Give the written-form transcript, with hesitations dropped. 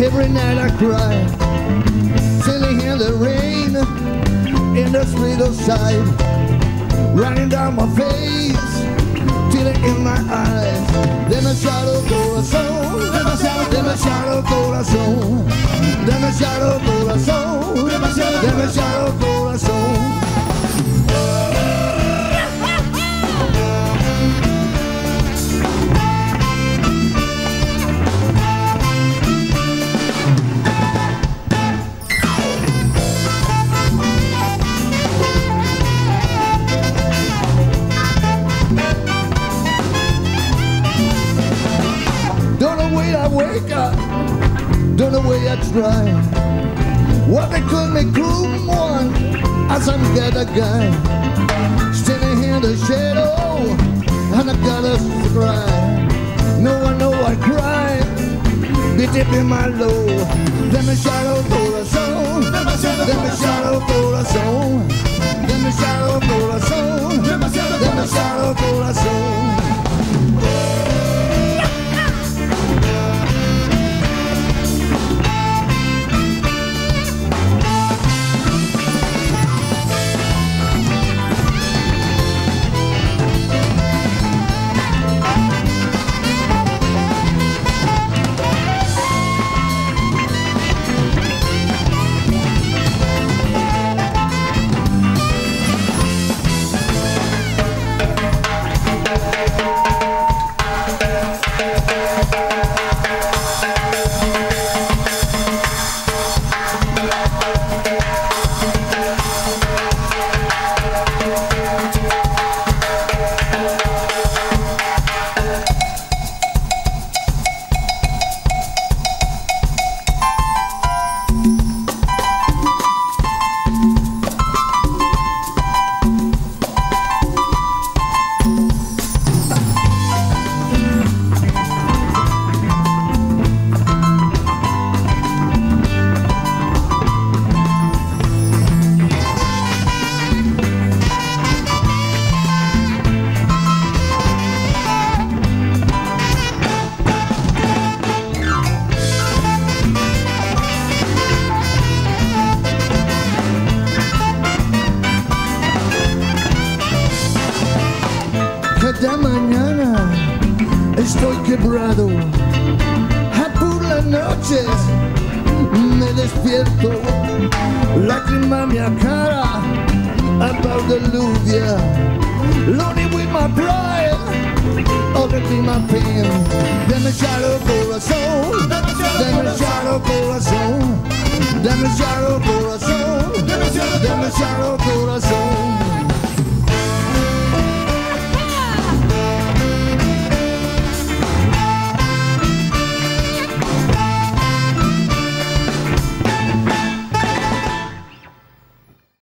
Every night I cry, sitting in the rain, in the street outside, running down my face, tearing in my eyes. Demasiado corazón, demasiado corazón, demasiado corazón, demasiado corazón. Wake up, don't know where I try. What they call me cool one, as I'm got a guy standing in the shadow, and I gotta cry. No one know I cry, be deep in my low. Demasiado corazón, demasiado corazón, demasiado corazón, demasiado corazón. Cada mañana estoy quebrado, por las noches me despierto, lágrima en mi cara, about the lluvia, lonely with my pride, all the my pain. Demasiado corazón, demasiado corazón, demasiado corazón, demasiado corazón.